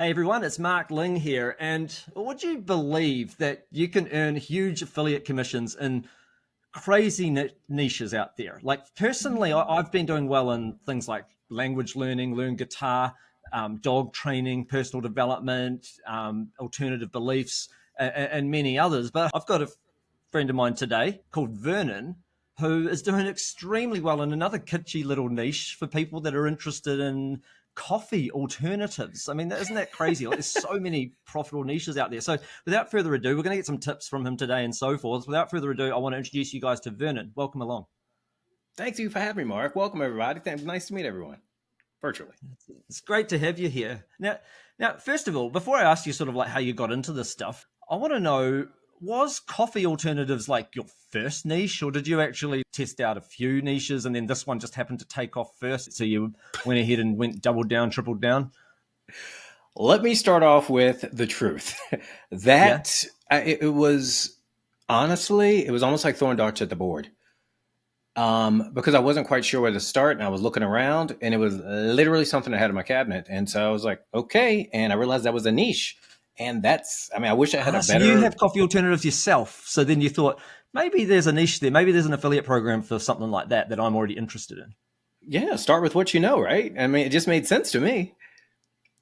Hey everyone, it's Mark Ling here. And would you believe that you can earn huge affiliate commissions in crazy niches out there? Like personally, I've been doing well in things like language learning, learn guitar, dog training, personal development, alternative beliefs, and many others. But I've got a friend of mine today called Vernon who is doing extremely well in another kitschy little niche for people that are interested in coffee alternatives. I mean, isn't that crazy? Like, there's so many profitable niches out there. So without further ado, we're going to get some tips from him today and so forth. Without further ado, I want to introduce you guys to Vernon. Welcome along. Thanks you for having me, Mark. Welcome, everybody. Nice to meet everyone virtually. It's great to have you here. Now, first of all, before I ask you sort of like how you got into this stuff, I want to know, was coffee alternatives like your first niche, or did you actually test out a few niches and then this one just happened to take off first? So you went ahead and went doubled down, tripled down? Let me start off with the truth. It was honestly, it was almost like throwing darts at the board. Because I wasn't quite sure where to start and I was looking around and it was literally something I had in my cabinet. And so I was like, okay. And I realized that was a niche. And I wish I had a better... So you have coffee alternatives yourself. So then you thought, maybe there's a niche there. Maybe there's an affiliate program for something like that I'm already interested in. Yeah, start with what you know, right? I mean, it just made sense to me.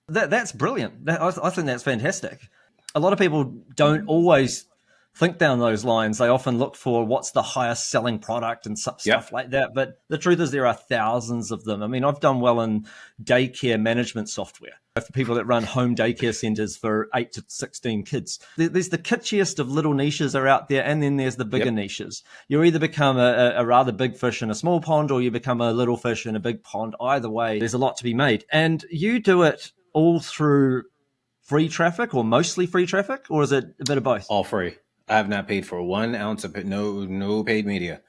That's brilliant. I think that's fantastic. A lot of people don't always think down those lines. They often look for what's the highest selling product and stuff like that. But the truth is there are thousands of them. I mean, I've done well in daycare management software for people that run home daycare centers for 8 to 16 kids. There's the kitschiest of little niches are out there, and then there's the bigger niches. You either become a rather big fish in a small pond, or you become a little fish in a big pond. Either way, there's a lot to be made. And you do it all through free traffic, or mostly free traffic, or is it a bit of both? All free. I have not paid for 1 ounce of no paid media.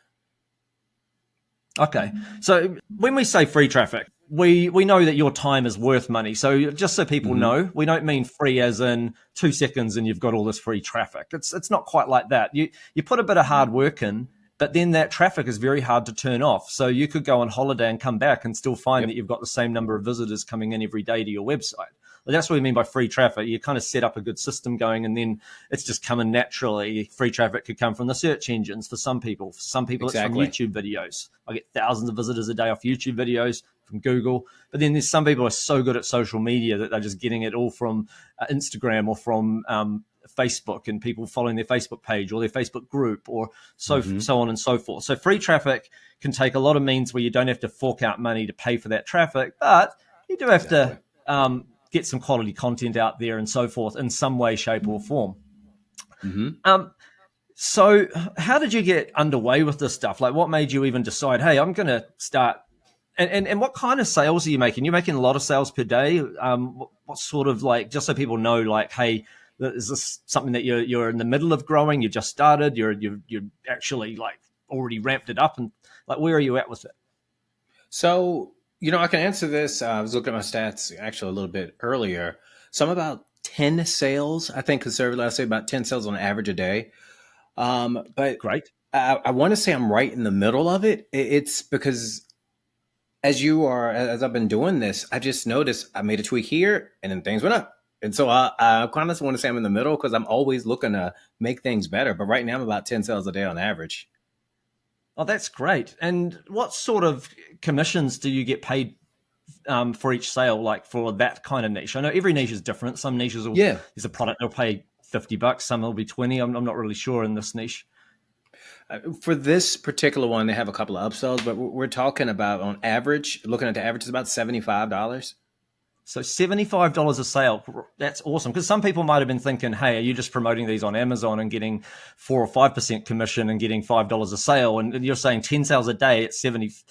Okay. So when we say free traffic, we know that your time is worth money. So just so people know, we don't mean free as in 2 seconds and you've got all this free traffic. It's not quite like that. You put a bit of hard work in, but then that traffic is very hard to turn off. So you could go on holiday and come back and still find that you've got the same number of visitors coming in every day to your website. That's what we mean by free traffic. You kind of set up a good system going and then it's just coming naturally. Free traffic could come from the search engines for some people. For some people, exactly. It's from YouTube videos. I get thousands of visitors a day off YouTube videos, from Google. But then there's some people who are so good at social media that they're just getting it all from Instagram or from Facebook and people following their Facebook page or their Facebook group or so on and so forth. So free traffic can take a lot of means where you don't have to fork out money to pay for that traffic, but you do have to get some quality content out there and so forth in some way, shape or form. So how did you get underway with this stuff? Like what made you even decide, hey, I'm going to start and what kind of sales are you making? You're making a lot of sales per day. What sort of like, just so people know, like, hey, is this something that you're in the middle of growing? You just started, you're actually like already ramped it up, and like, where are you at with it? So, I can answer this. I was looking at my stats actually a little bit earlier. So I'm about 10 sales, I think conservatively, I'd say about 10 sales on average a day. But great. I want to say I'm right in the middle of it. It's because as I've been doing this, I just noticed I made a tweak here and then things went up. And so I kind of want to say I'm in the middle because I'm always looking to make things better. But right now I'm about 10 sales a day on average. Oh, that's great. And what sort of commissions do you get paid for each sale, like for that kind of niche? I know every niche is different. Some niches there's a product they'll pay $50, some will be 20. I'm not really sure in this niche. For this particular one, they have a couple of upsells, but we're talking about on average, looking at the average is about $75. So $75 a sale. That's awesome. Because some people might have been thinking, hey, are you just promoting these on Amazon and getting 4 or 5% commission and getting $5 a sale? And you're saying 10 sales a day at $75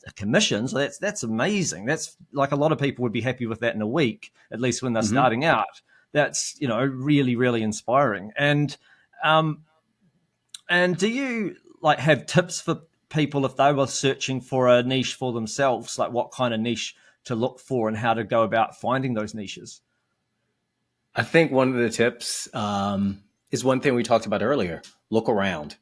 a commission. So that's amazing. That's like a lot of people would be happy with that in a week, at least when they're starting out. That's, really, really inspiring. And do you like have tips for people if they were searching for a niche for themselves, like what kind of niche to look for and how to go about finding those niches? I think one of the tips is one thing we talked about earlier. Look around.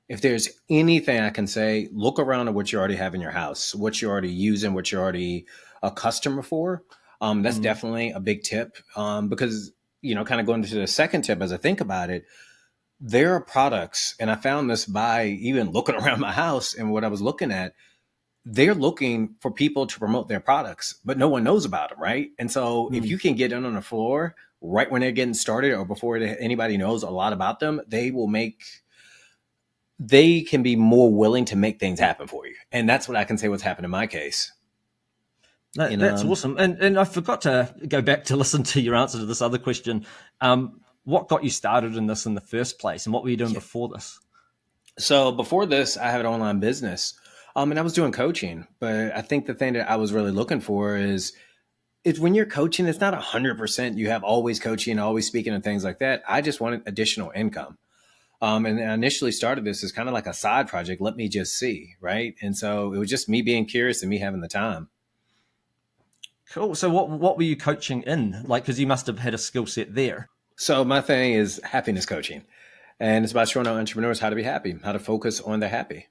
If there's anything I can say, look around at what you already have in your house, what you're already using, what you're already a customer for. That's definitely a big tip, because, kind of going to the second tip as I think about it, there are products, and I found this by even looking around my house and what I was looking at. They're looking for people to promote their products, but no one knows about them, right? And so if you can get in on the floor right when they're getting started or before anybody knows a lot about them, they can be more willing to make things happen for you. And that's what I can say what's happened in my case. That's awesome. And I forgot to go back to listen to your answer to this other question. What got you started in this in the first place, and what were you doing before this? So before this, I have an online business, and I was doing coaching. But I think the thing that I was really looking for is when you're coaching, it's not 100%. You have always coaching, always speaking, and things like that. I just wanted additional income. And I initially started this as kind of like a side project. Let me just see, right? And so it was just me being curious and me having the time. Cool. So what were you coaching in? Like, because you must have had a skill set there. So my thing is happiness coaching. And it's about showing our entrepreneurs how to be happy, how to focus on their happy.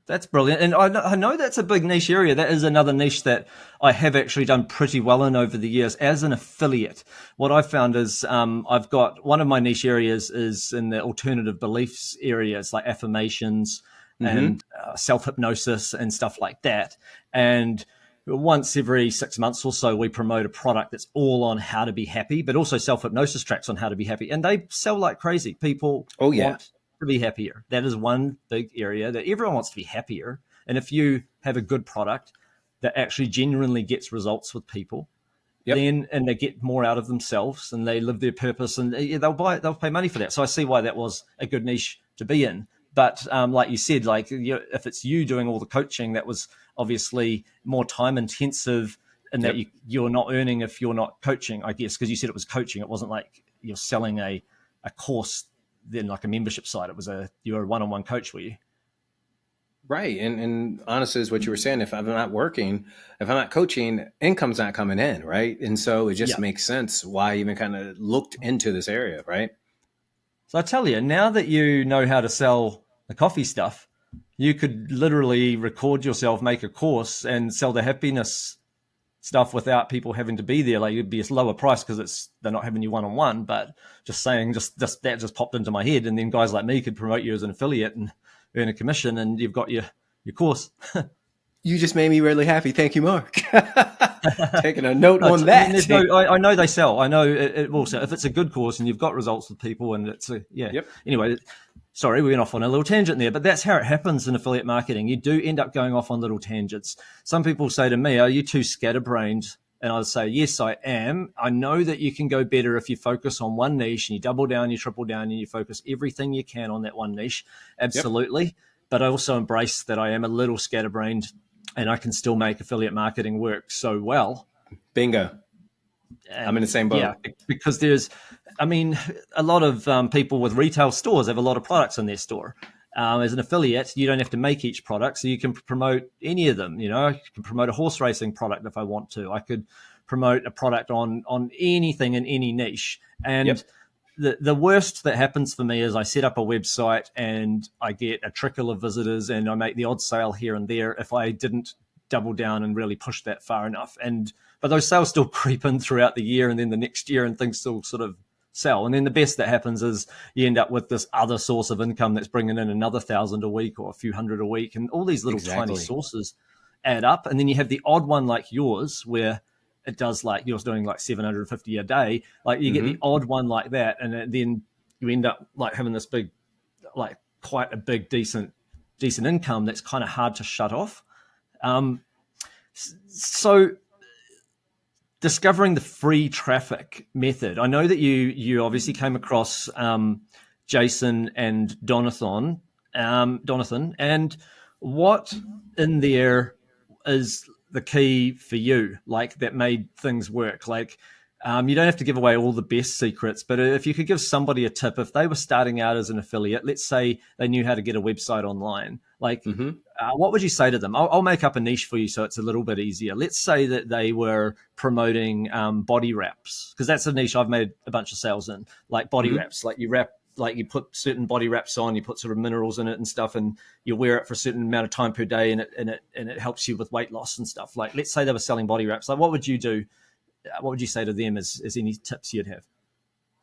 That's brilliant. And I know that's a big niche area. That is another niche that I have actually done pretty well in over the years as an affiliate. What I've found is I've got one of my niche areas is in the alternative beliefs areas like affirmations and self-hypnosis and stuff like that. And once every 6 months or so, we promote a product that's all on how to be happy, but also self-hypnosis tracks on how to be happy. And they sell like crazy. People want to be happier. That is one big area that everyone wants to be happier. And if you have a good product that actually genuinely gets results with people, then and they get more out of themselves and they live their purpose, and they'll pay money for that. So I see why that was a good niche to be in. But like you said, like if it's you doing all the coaching, that was obviously more time intensive, and that you're not earning if you're not coaching, I guess, because you said it was coaching. It wasn't like you're selling a course, then like a membership site. It was you're a one-on-one coach, were you? Right. And honestly, is what you were saying. If I'm not working, if I'm not coaching, income's not coming in. Right. And so it just makes sense why I even kind of looked into this area. Right. So I tell you, now that you know how to sell the coffee stuff, you could literally record yourself, make a course, and sell the happiness stuff without people having to be there. Like, it'd be a lower price because they're not having you one-on-one. But just saying, that just popped into my head, and then guys like me could promote you as an affiliate and earn a commission, and you've got your course. You just made me really happy. Thank you, Mark. Taking a note on that. I know they sell. I know it will sell. If it's a good course and you've got results with people, and it's Anyway, sorry, we went off on a little tangent there, but that's how it happens in affiliate marketing. You do end up going off on little tangents. Some people say to me, "Are you too scatterbrained?" And I'll say, "Yes, I am. I know that you can go better if you focus on one niche and you double down, you triple down, and you focus everything you can on that one niche." Absolutely. Yep. But I also embrace that I am a little scatterbrained, and I can still make affiliate marketing work so well. Bingo. I'm in the same boat. Yeah, because a lot of people with retail stores have a lot of products in their store. As an affiliate, you don't have to make each product, so you can promote any of them. I can promote a horse racing product if I want to. I could promote a product on anything in any niche. And the worst that happens for me is I set up a website and I get a trickle of visitors and I make the odd sale here and there if I didn't double down and really push that far enough. But those sales still creep in throughout the year and then the next year, and things still sort of sell. And then the best that happens is you end up with this other source of income that's bringing in another 1,000 a week or a few hundred a week. And all these little tiny sources add up. And then you have the odd one like yours where it does, like yours doing like 750 a day. Like you get the odd one like that. And then you end up like having this big, like quite a big, decent income that's kind of hard to shut off. So discovering the free traffic method. I know that you obviously came across Jason and Donathan, and what in there is the key for you, like that made things work? Like you don't have to give away all the best secrets, but if you could give somebody a tip, if they were starting out as an affiliate, let's say they knew how to get a website online, like what would you say to them? I'll make up a niche for you so it's a little bit easier. Let's say that they were promoting body wraps, because that's a niche I've made a bunch of sales in, like body wraps. Like you wrap like you put certain body wraps on, you put sort of minerals in it and stuff, and you wear it for a certain amount of time per day, and it helps you with weight loss and stuff. Like, let's say they were selling body wraps. Like, what would you do? What would you say to them as any tips you'd have?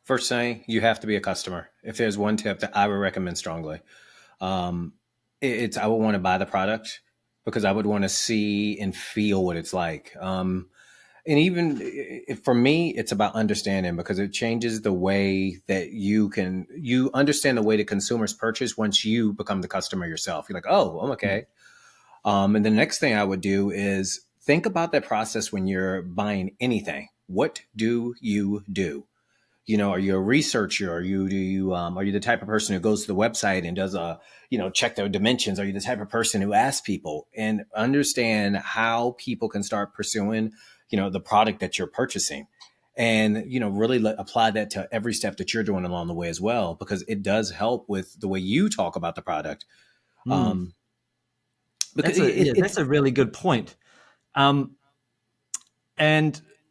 First thing, you have to be a customer. If there's one tip that I would recommend strongly, it's I would want to buy the product because I would want to see and feel what it's like. And even for me, it's about understanding because it changes the way that you understand the way that consumers purchase once you become the customer yourself. You're like, oh, I'm okay. And the next thing I would do is think about that process when you're buying anything. What do you do? You know, are you a researcher? Are you the type of person who goes to the website and does check their dimensions? Are you the type of person who asks people and understand how people can start pursuing, the product that you're purchasing, and, really apply that to every step that you're doing along the way as well, because it does help with the way you talk about the product. Because that's a really good point. And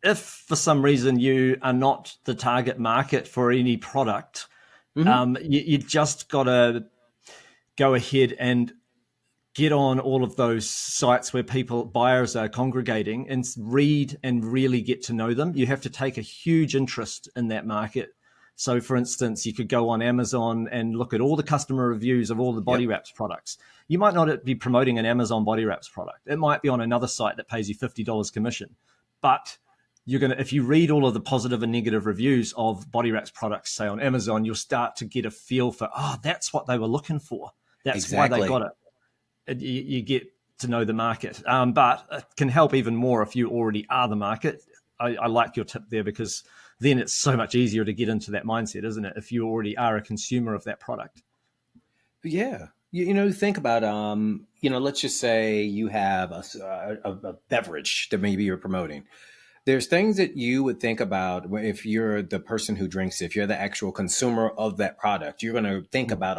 if for some reason you are not the target market for any product, you just got to go ahead and get on all of those sites where buyers are congregating and read and really get to know them. You have to take a huge interest in that market. So, for instance, you could go on Amazon and look at all the customer reviews of all the body wraps products. You might not be promoting an Amazon body wraps product. It might be on another site that pays you $50 commission. But if you read all of the positive and negative reviews of body wraps products, say on Amazon, you'll start to get a feel for, that's what they were looking for. That's why they got it. You get to know the market. But it can help even more if you already are the market. I like your tip there because then it's so much easier to get into that mindset, isn't it? If you already are a consumer of that product. Yeah. Think about, let's just say you have a beverage that maybe you're promoting. There's things that you would think about if you're the person who drinks it, if you're the actual consumer of that product. You're going to think about,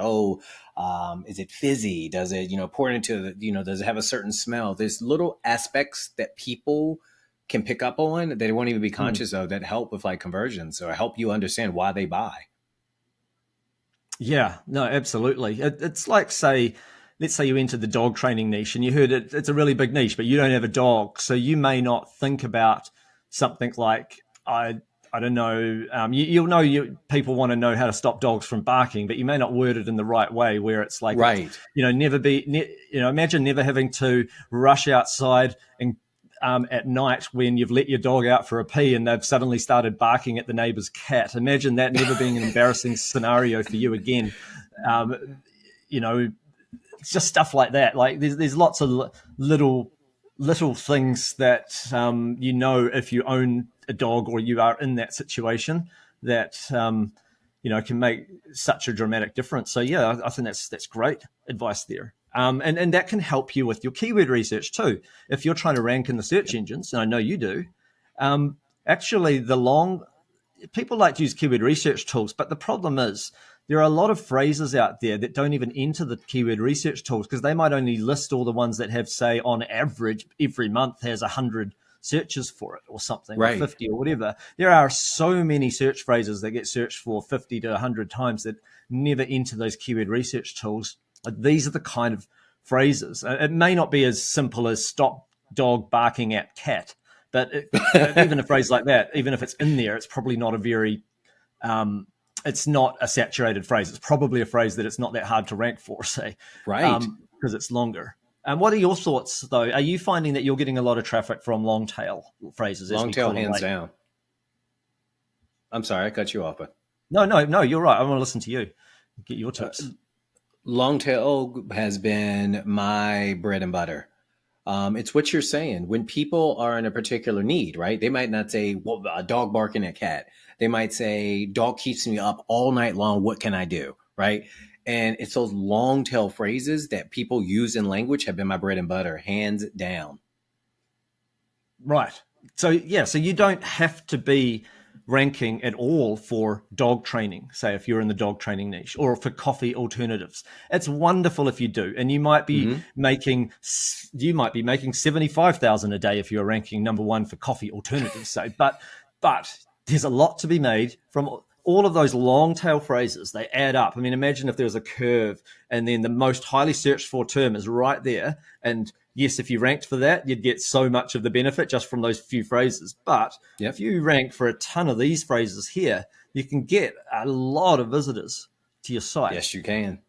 is it fizzy? Does it, pour it into does it have a certain smell? There's little aspects that people can pick up on that they won't even be conscious of that help with like conversions or help you understand why they buy. Yeah, no, absolutely. It's like, let's say you enter the dog training niche and you heard it's a really big niche, but you don't have a dog. So you may not think about something like, I don't know, you'll know people want to know how to stop dogs from barking, but you may not word it in the right way where it's like, right. Imagine never having to rush outside and at night when you've let your dog out for a pee and they've suddenly started barking at the neighbor's cat. Imagine that never being an embarrassing scenario for you again. It's just stuff like that. Like there's lots of little things that, if you own a dog or you are in that situation that, can make such a dramatic difference. So yeah, I think that's great advice there. And that can help you with your keyword research too. If you're trying to rank in the search engines, and I know you do, actually people like to use keyword research tools, but the problem is there are a lot of phrases out there that don't even enter the keyword research tools because they might only list all the ones that have, say, on average, every month has 100 searches for it or something, right, or 50 or whatever. There are so many search phrases that get searched for 50 to 100 times that never enter those keyword research tools. These are the kind of phrases. It may not be as simple as stop dog barking at cat, but even a phrase like that, even if it's in there, it's probably not a very... it's not a saturated phrase. It's probably a phrase that it's not that hard to rank for, say. Right. Because it's longer. What are your thoughts, though? Are you finding that you're getting a lot of traffic from long tail phrases? Long tail, hands down. I'm sorry, I cut you off. But... No, you're right. I want to listen to you. Get your tips. Long tail has been my bread and butter. It's what you're saying. When people are in a particular need, right? They might not say, well, a dog barking at cat. They might say, dog keeps me up all night long. What can I do? Right. And it's those long tail phrases that people use in language have been my bread and butter, hands down. Right. So you don't have to be ranking at all for dog training, say if you're in the dog training niche, or for coffee alternatives. It's wonderful if you do. And you might be making 75,000 a day if you're ranking number one for coffee alternatives, say. But there's a lot to be made from all of those long tail phrases, they add up. I mean, imagine if there was a curve and then the most highly searched for term is right there. And yes, if you ranked for that, you'd get so much of the benefit just from those few phrases. But if you rank for a ton of these phrases here, you can get a lot of visitors to your site. Yes, you can.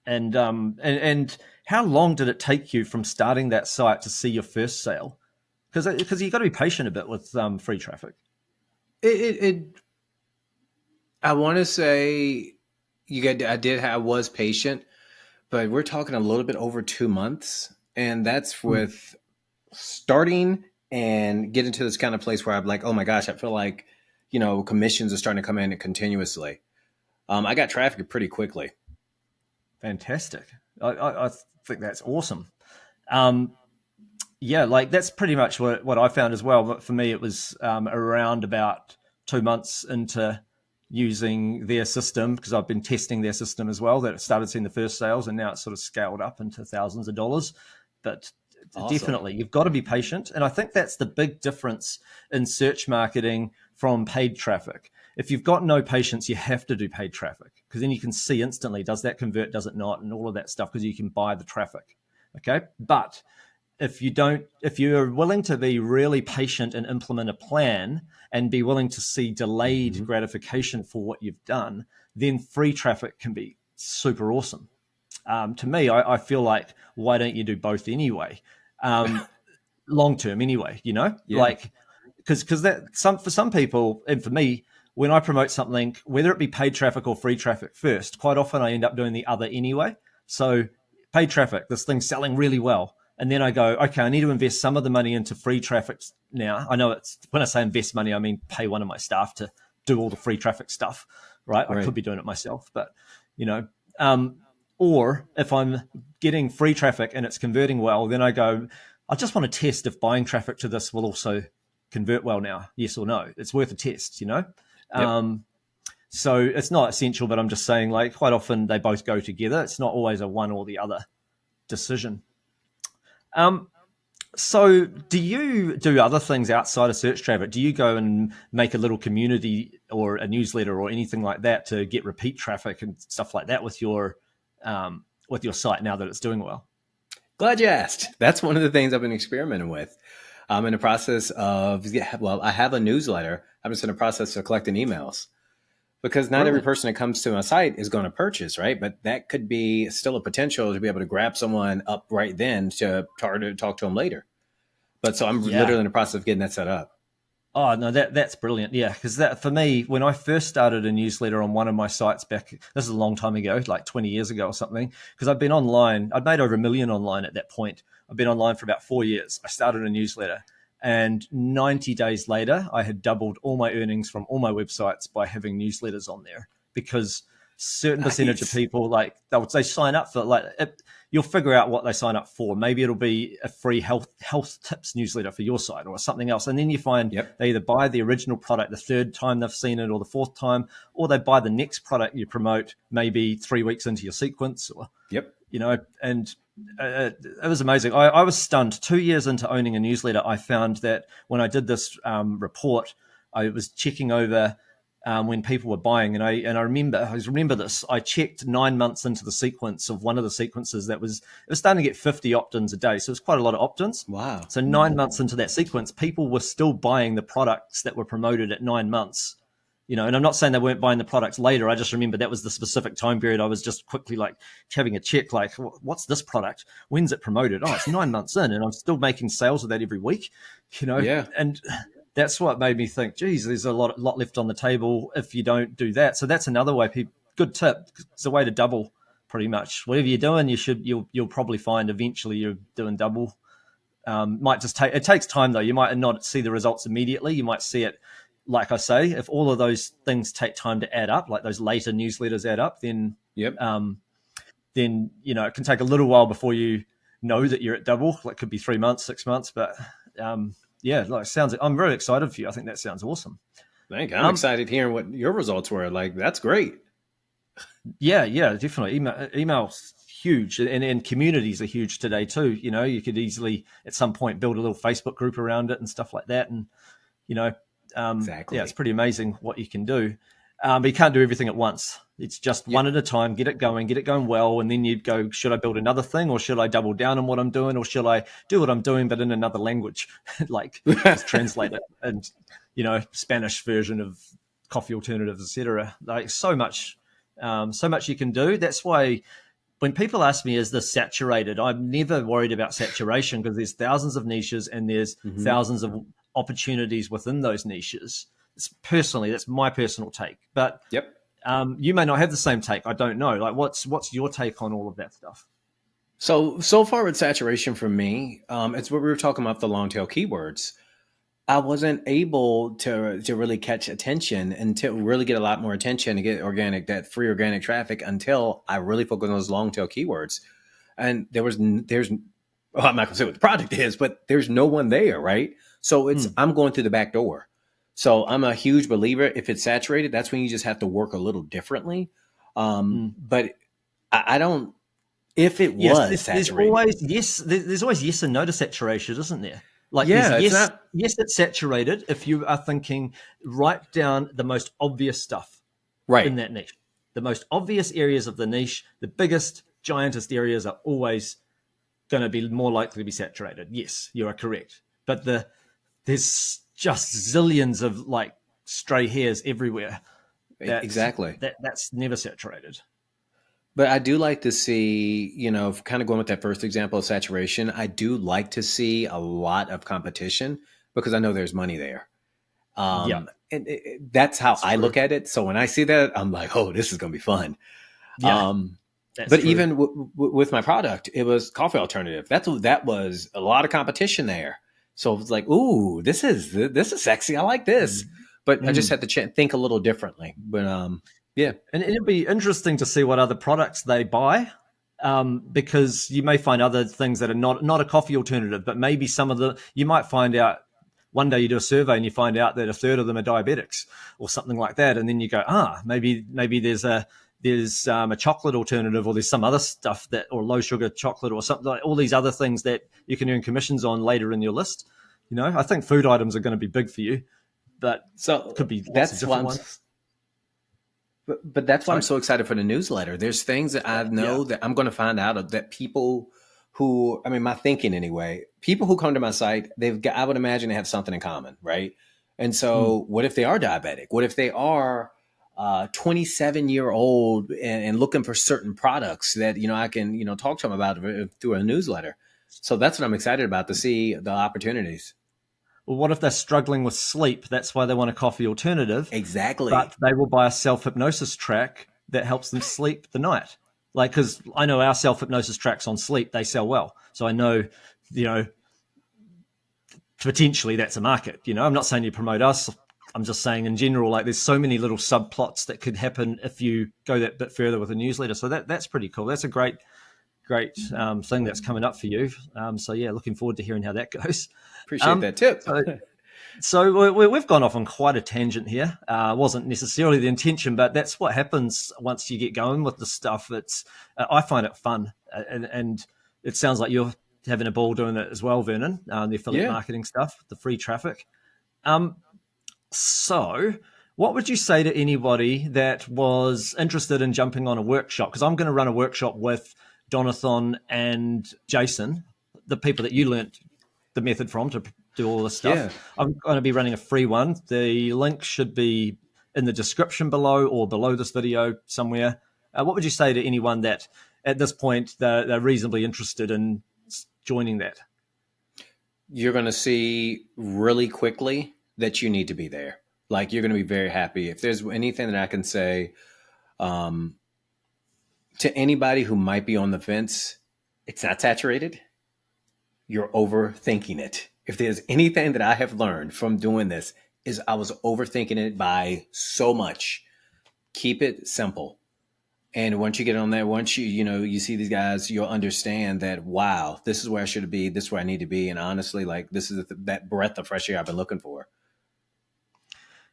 And how long did it take you from starting that site to see your first sale? Because you've got to be patient a bit with free traffic. I want to say I was patient, but we're talking a little bit over 2 months, and that's with starting and getting to this kind of place where I'm like, oh my gosh, I feel like, commissions are starting to come in continuously. I got traffic pretty quickly. Fantastic. I think that's awesome. Yeah, like that's pretty much what I found as well. But for me, it was around about 2 months into using their system, because I've been testing their system as well, that it started seeing the first sales, and now it's sort of scaled up into thousands of dollars. But awesome. Definitely, you've got to be patient. And I think that's the big difference in search marketing from paid traffic. If you've got no patience, you have to do paid traffic, because then you can see instantly, does that convert, does it not, and all of that stuff, because you can buy the traffic. Okay. But if you're willing to be really patient and implement a plan and be willing to see delayed gratification for what you've done, then free traffic can be super awesome. To me, I feel like, why don't you do both anyway? Long term anyway, like, because for some people, and for me, when I promote something, whether it be paid traffic or free traffic first, quite often I end up doing the other anyway. So paid traffic, this thing's selling really well. And then I go, okay, I need to invest some of the money into free traffic now. I know when I say invest money, I mean pay one of my staff to do all the free traffic stuff, right? I could be doing it myself, but or if I'm getting free traffic and it's converting well, then I go, I just want to test if buying traffic to this will also convert well now, yes or no. It's worth a test, So it's not essential, but I'm just saying, like, quite often they both go together. It's not always a one or the other decision. So do you do other things outside of search traffic? Do you go and make a little community or a newsletter or anything like that to get repeat traffic and stuff like that with your site now that it's doing well? Glad you asked. That's one of the things I've been experimenting with. I'm in the process of, I have a newsletter. I'm just in the process of collecting emails, because not every person that comes to my site is going to purchase, right? But that could be still a potential to be able to grab someone up right then to talk to them later. But so I'm literally in the process of getting that set up. Oh, no, that's brilliant. Yeah, because that, for me, when I first started a newsletter on one of my sites back, this is a long time ago, like 20 years ago or something, because I've been online. I'd made over 1 million online at that point. I've been online for about 4 years. I started a newsletter. And 90 days later, I had doubled all my earnings from all my websites by having newsletters on there, because certain percentage of people, like, they sign up for, like, you'll figure out what they sign up for. Maybe it'll be a free health tips newsletter for your site or something else. And then you find they either buy the original product the third time they've seen it or the fourth time, or they buy the next product you promote maybe 3 weeks into your sequence, or, and it was amazing. I was stunned. 2 years into owning a newsletter, I found that when I did this report, I was checking over when people were buying, and I remember this. I checked 9 months into the sequence of one of the sequences it was starting to get 50 opt-ins a day, so it was quite a lot of opt-ins. Wow! So 9 months into that sequence, people were still buying the products that were promoted at 9 months. And I'm not saying they weren't buying the products later. I just remember that was the specific time period. I was just quickly like having a check, like, what's this product? When's it promoted? Oh, it's 9 months in, and I'm still making sales of that every week, and that's what made me think, geez, there's a lot left on the table if you don't do that. So that's another way. Good tip. It's a way to double pretty much. Whatever you're doing, you'll probably find eventually you're doing double. It takes time though. You might not see the results immediately. You might see it, like I say, if all of those things take time to add up, like those later newsletters add up, then it can take a little while before you know that you're at double. Like, it could be 3 months, 6 months, but I'm very excited for you. I think that sounds awesome. Thank you. I'm excited hearing what your results were. Like, that's great. Yeah, definitely. Email's huge, and communities are huge today too. You could easily at some point build a little Facebook group around it and stuff like that, and Exactly. Yeah, it's pretty amazing what you can do. But you can't do everything at once. It's just one at a time, get it going well. And then you'd go, should I build another thing, or should I double down on what I'm doing, or should I do what I'm doing, but in another language, like just translate it and, Spanish version of coffee alternatives, etc. Like so much you can do. That's why when people ask me, is this saturated? I'm never worried about saturation because there's thousands of niches and there's thousands of opportunities within those niches. That's my personal take. But you may not have the same take. I don't know. Like, what's your take on all of that stuff? So far with saturation for me, it's what we were talking about, the long tail keywords. I wasn't able to really catch attention and to really get a lot more attention to get that free organic traffic until I really focused on those long tail keywords. And I'm not going to say what the product is, but there's no one there, right? So I'm going through the back door. So I'm a huge believer. If it's saturated, that's when you just have to work a little differently. But I don't. If it was saturated, there's always yes and no to saturation, isn't there? Like, yes, it's saturated if you are thinking, write down the most obvious stuff in that niche. The most obvious areas of the niche, the biggest, giantest areas are always going to be more likely to be saturated. Yes, you are correct. But there's just zillions of like stray hairs everywhere. That's never saturated. But I do like to see, kind of going with that first example of saturation, I do like to see a lot of competition because I know there's money there. And that's how I look at it. So when I see that, I'm like, oh, this is going to be fun. Yeah, but true. Even with my product, it was coffee alternative. That was a lot of competition there. So it was like, ooh, this is sexy. I like this. But I just had to think a little differently. But yeah. And it'd be interesting to see what other products they buy, because you may find other things that are not a coffee alternative, but maybe you might find out one day you do a survey and you find out that a third of them are diabetics or something like that. And then you go, maybe there's a chocolate alternative, or there's some other stuff or low sugar chocolate or something, like all these other things that you can earn commissions on later in your list. I think food items are going to be big for you, but it could be lots of different ones. But that's why I'm so excited for the newsletter. There's things that I know that I'm going to find out that people who, my thinking anyway, people who come to my site, I would imagine they have something in common, right? And so what if they are diabetic? What if they are 27-year-old and looking for certain products that, I can, talk to them about through a newsletter. So that's what I'm excited about, to see the opportunities. Well, what if they're struggling with sleep? That's why they want a coffee alternative. Exactly. But they will buy a self-hypnosis track that helps them sleep the night. Like, because I know our self-hypnosis tracks on sleep, they sell well. So I know, potentially that's a market. I'm not saying you promote us. I'm just saying in general, like, there's so many little subplots that could happen if you go that bit further with a newsletter. So that's pretty cool. That's a great thing that's coming up for you. So yeah, looking forward to hearing how that goes. Appreciate that tip. So we've gone off on quite a tangent here. Wasn't necessarily the intention, but that's what happens once you get going with the stuff. I find it fun, and it sounds like you're having a ball doing it as well, Vernon. The affiliate marketing stuff, the free traffic. So what would you say to anybody that was interested in jumping on a workshop? Because I'm going to run a workshop with Donathan and Jason, the people that you learnt the method from to do all this stuff. Yeah. I'm going to be running a free one. The link should be in the description below or below this video somewhere. What would you say to anyone that at this point they're reasonably interested in joining that? You're going to see really quickly that you need to be there. Like, you're going to be very happy. If there's anything that I can say to anybody who might be on the fence, it's not saturated. You're overthinking it. If there's anything that I have learned from doing this, is I was overthinking it by so much. Keep it simple. And once you get on there, once you see these guys, you'll understand that, wow, this is where I should be. This is where I need to be. And honestly, like, this is that breath of fresh air I've been looking for.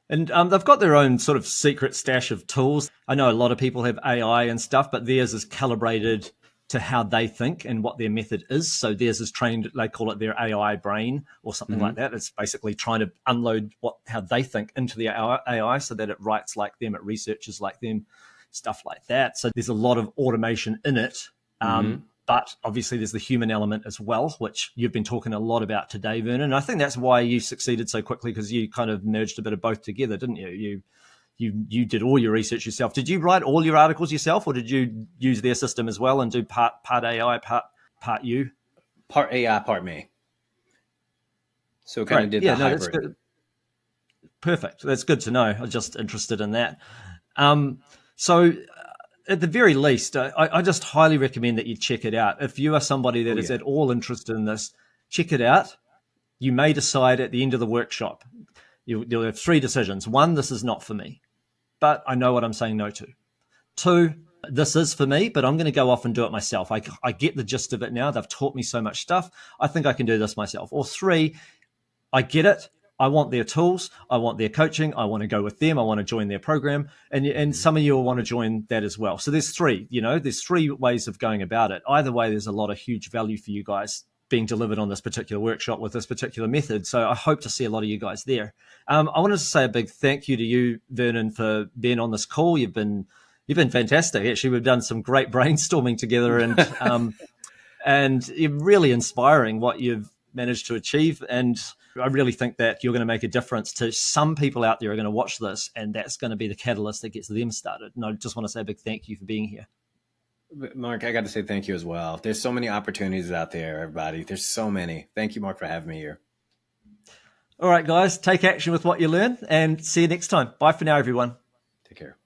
And they've got their own sort of secret stash of tools. I know a lot of people have AI and stuff, but theirs is calibrated to how they think and what their method is. So theirs is trained, they call it their AI brain or something like that. It's basically trying to unload how they think into the AI so that it writes like them, it researches like them, stuff like that. So there's a lot of automation in it. But obviously there's the human element as well, which you've been talking a lot about today, Vernon. And I think that's why you succeeded so quickly, because you kind of merged a bit of both together, didn't you? You did all your research yourself. Did you write all your articles yourself, or did you use their system as well and do part AI, part you? Part AI, part me. So kind of did the hybrid. That's good. Perfect. That's good to know. I'm just interested in that. So at the very least, I just highly recommend that you check it out. If you are somebody that is at all interested in this, check it out. You may decide at the end of the workshop, you'll have 3 decisions. 1, this is not for me, but I know what I'm saying no to. 2, this is for me, but I'm going to go off and do it myself. I get the gist of it now. They've taught me so much stuff. I think I can do this myself. Or 3, I get it. I want their tools. I want their coaching. I want to go with them. I want to join their program. And some of you will want to join that as well. So there's 3, there's 3 ways of going about it. Either way, there's a lot of huge value for you guys being delivered on this particular workshop with this particular method. So I hope to see a lot of you guys there. I wanted to say a big thank you to you, Vernon, for being on this call. You've been fantastic. Actually, we've done some great brainstorming together, and you're really inspiring what you've managed to achieve. And I really think that you're going to make a difference to some people out there who are going to watch this, and that's going to be the catalyst that gets them started. And I just want to say a big thank you for being here. Mark, I got to say thank you as well. There's so many opportunities out there, everybody. There's so many. Thank you, Mark, for having me here. All right, guys, take action with what you learn, and see you next time. Bye for now, everyone. Take care.